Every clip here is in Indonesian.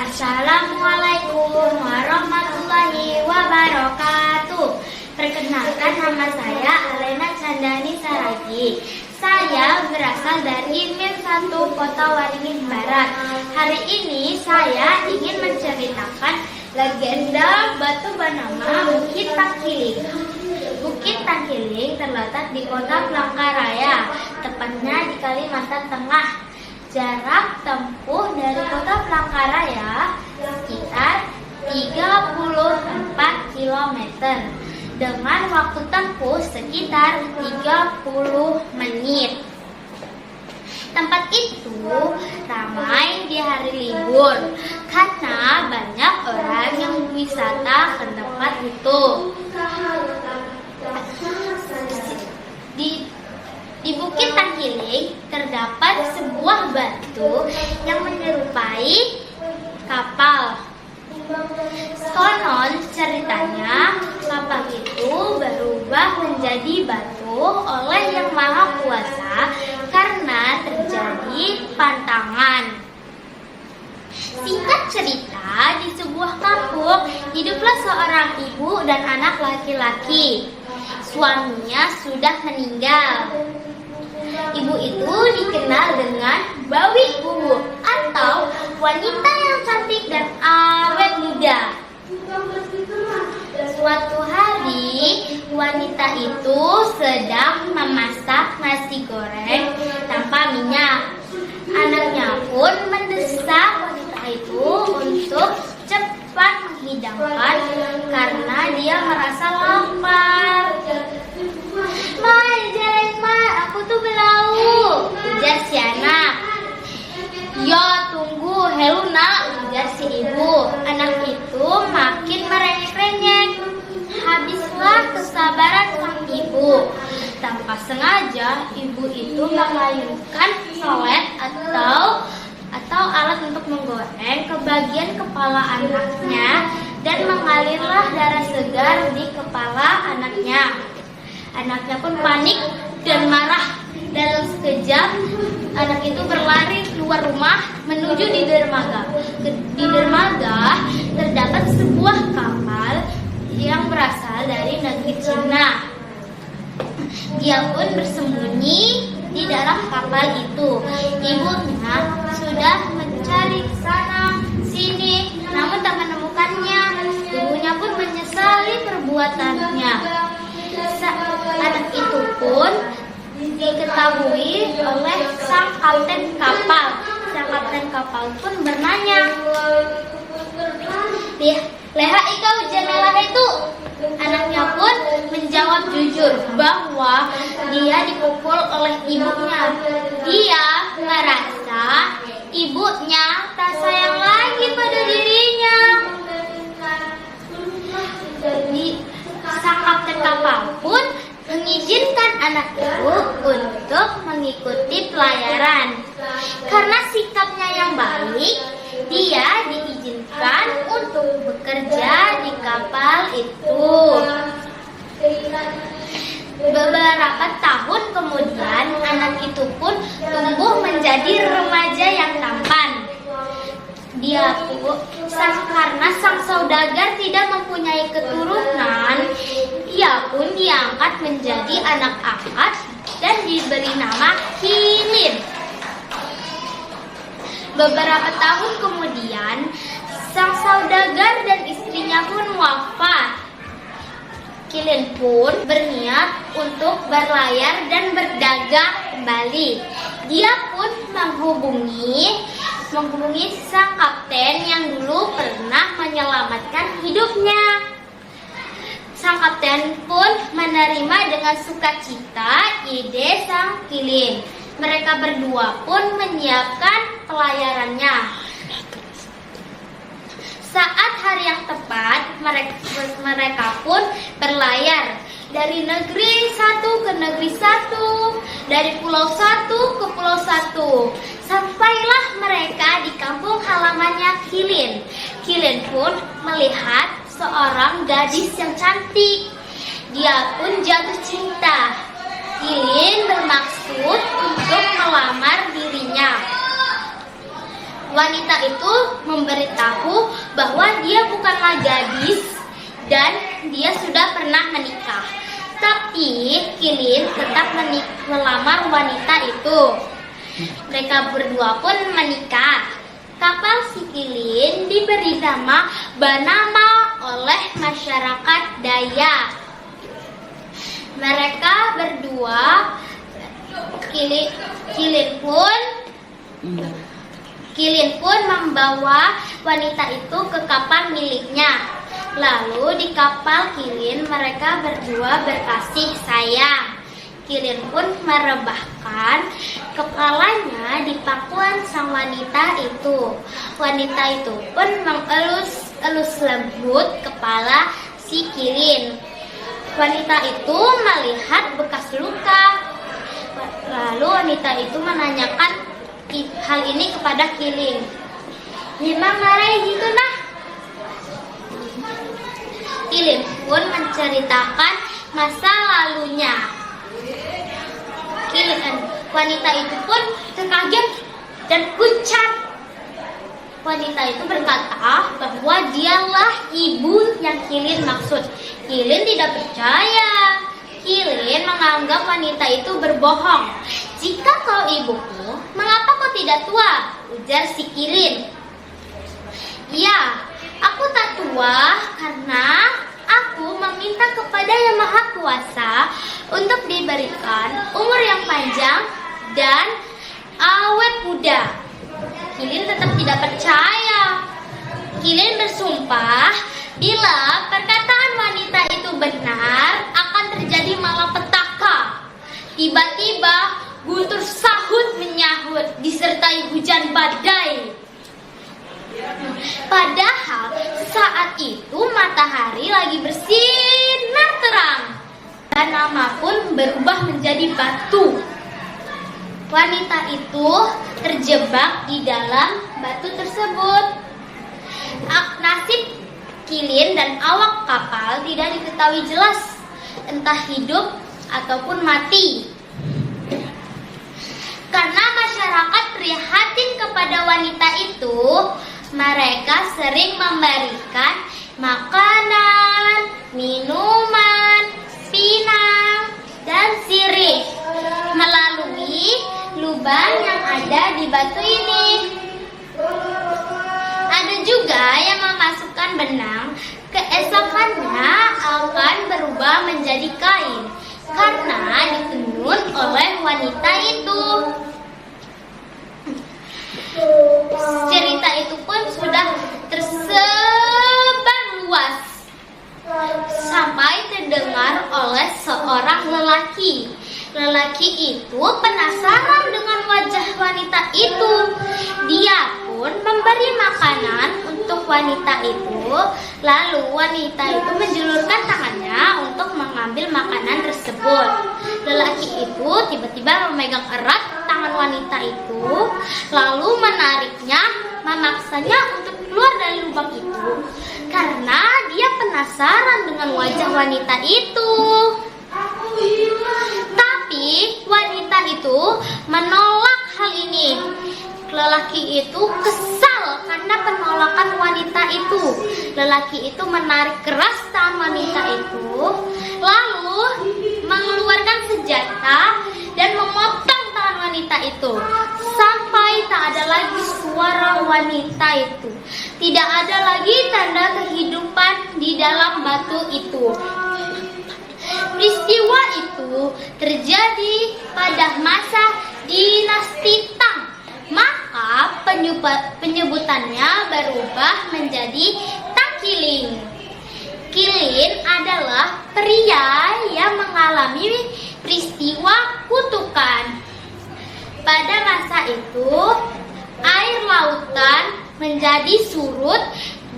Assalamualaikum warahmatullahi wabarakatuh. Perkenalkan, nama saya Alena Chandani Saragi. Saya berasal dari MIM 1 Kota Waringin Barat. Hari ini saya ingin menceritakan legenda batu bernama Bukit Tangkiling. Bukit Tangkiling terletak di Kota Palangkaraya, tepatnya di Kalimantan Tengah. Jarak tempuh dari Kota Palangkaraya sekitar 34 km dengan waktu tempuh sekitar 30 menit. Tempat itu ramai di hari libur karena banyak orang yang wisata ke tempat itu. Di Bukit Tangkiling terdapat sebuah batu yang menyerupai kapal. Konon ceritanya kapal itu berubah menjadi batu oleh Yang Maha Kuasa karena terjadi pantangan. Singkat cerita, di sebuah kampung hiduplah seorang ibu dan anak laki-laki. Suaminya sudah meninggal. Ibu itu dikenal dengan Bawi Wuwu atau wanita yang cantik dan awet muda. Suatu hari, wanita itu sedang memasak nasi goreng tanpa minyak. Anaknya pun mendesak wanita itu untuk cepat menghidangkan karena dia merasa lapar. Aku tuh belau, ujar si anak. Ya tunggu, helu nak, ujar si ibu. Anak itu makin merengek-rengek. Habislah kesabaran sang ibu. Tanpa sengaja, ibu itu mengayunkan solet atau alat untuk menggoreng ke bagian kepala anaknya dan mengalirlah darah segar di kepala anaknya. Anaknya pun panik dan marah. Dalam sekejap, anak itu berlari keluar rumah menuju di dermaga. Di dermaga terdapat sebuah kapal yang berasal dari negeri Cina. Dia pun bersembunyi di dalam kapal itu. Ibunya sudah mencari sana sini, namun tak menemukannya. Ibunya pun menyesali perbuatannya. Anak itu pun diketahui oleh sang kapten kapal. Sang kapten kapal pun bertanya, "Leha ikau jendela itu?" Anaknya pun menjawab jujur bahwa dia dipukul oleh ibunya. Dia merasa ibunya tak sayang lagi pada dirinya. Sang kapten kapal pun mengizinkan anak itu untuk mengikuti pelayaran. Karena sikapnya yang baik, dia diizinkan untuk bekerja di kapal itu. Beberapa tahun kemudian, anak itu pun tumbuh menjadi remaja yang tampan. Karena sang saudagar tidak mempunyai keturunan, ia pun diangkat menjadi anak angkat dan diberi nama Kilin. Beberapa tahun kemudian, sang saudagar dan istrinya pun wafat. Kilin pun berniat untuk berlayar dan berdagang kembali. Dia pun menghubungi sang kapten yang dulu pernah menyelamatkan hidupnya. Sang kapten pun menerima dengan sukacita ide sang Kilin. Mereka berdua pun menyiapkan pelayarannya. Saat hari yang tepat, mereka pun berlayar dari negeri satu ke negeri satu, dari pulau satu ke pulau satu. Sampailah mereka di kampung halamannya Kilin. Kilin pun melihat seorang gadis yang cantik. Dia pun jatuh cinta. Kilin bermaksud untuk melamar dirinya. Wanita itu memberitahu bahwa dia bukanlah gadis dan dia sudah pernah menikah. Tapi Kilin tetap melamar wanita itu. Mereka berdua pun menikah. Kapal si Kilin diberi nama Banama oleh masyarakat Dayak. Mereka berdua, Kilin pun membawa wanita itu ke kapal miliknya. Lalu di kapal Kilin mereka berdua berkasih sayang. Kilin pun merebahkan kepalanya di pangkuan sang wanita itu. Wanita itu pun mengelus-elus lembut kepala si Kilin. Wanita itu melihat bekas luka. Lalu wanita itu menanyakan hal ini kepada Kilin. Memang ngarai gitu nah? Kilin pun menceritakan masa lalunya. Wanita itu pun terkaget dan pucat. Wanita itu berkata bahwa dialah ibu yang Kilin maksud. Kilin tidak percaya. Kilin menganggap wanita itu berbohong. Jika kau ibuku, mengapa kau tidak tua? Ujar si Kilin. Ya, aku tak tua karena aku meminta kepada Yang Maha Kuasa untuk diberikan umur yang panjang dan awet muda. Kilin tetap tidak percaya. Kilin bersumpah bila perkataan wanita itu benar akan terjadi malapetaka. Tiba-tiba guntur sahut menyahut disertai hujan badai. Padahal saat itu matahari lagi bersinar terang. Banama pun berubah menjadi batu. Wanita itu terjebak di dalam batu tersebut. Nasib Kilin dan awak kapal tidak diketahui jelas, entah hidup ataupun mati. Karena masyarakat prihatin kepada wanita itu, mereka sering memberikan makanan, minuman, pinang, dan sirih melalui lubang yang ada di batu ini. Ada juga yang memasukkan benang, keesokannya akan berubah menjadi kain karena ditenun oleh wanita itu. Cerita itu pun sudah tersebar luas sampai terdengar oleh seorang lelaki. Lelaki itu penasaran dengan wajah wanita itu. Dia pun memberi makanan untuk wanita itu. Lalu wanita itu menjulurkan tangannya untuk mengambil makanan tersebut. Lelaki itu tiba-tiba memegang erat tangan wanita itu, lalu menariknya, memaksanya untuk keluar dari lubang itu karena dia penasaran dengan wajah wanita itu. Tapi wanita itu menolak hal ini. Lelaki itu kesal karena penolakan wanita itu. Lelaki itu menarik keras tangan wanita itu, lalu mengeluarkan senjata dan memotong tangan wanita itu sampai tak ada lagi suara wanita itu. Tidak ada lagi tanda kehidupan di dalam batu itu. Peristiwa itu terjadi pada masa dinasti Tang. Maka penyebutannya berubah menjadi Tang Kilin. Kilin adalah pria yang mengalami peristiwa kutukan. Pada masa itu, air lautan menjadi surut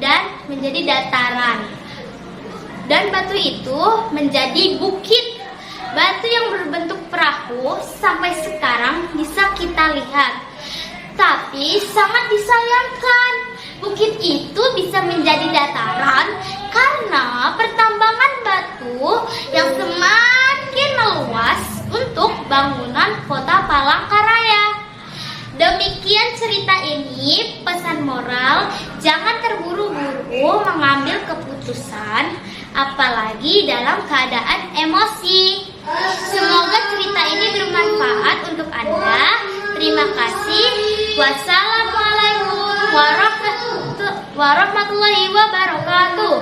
dan menjadi dataran. Dan batu itu menjadi bukit. Batu yang berbentuk perahu sampai sekarang bisa kita lihat. Tapi sangat disayangkan, bukit itu bisa menjadi dataran karena pertambangan batu yang semakin meluas untuk bangunan kota Palangkaraya. Demikian cerita ini pesan moral, jangan terburu-buru mengambil keputusan, apalagi dalam keadaan emosi. Semoga cerita ini bermanfaat untuk Anda. Terima kasih. Wassalamualaikum warahmatullahi wabarakatuh.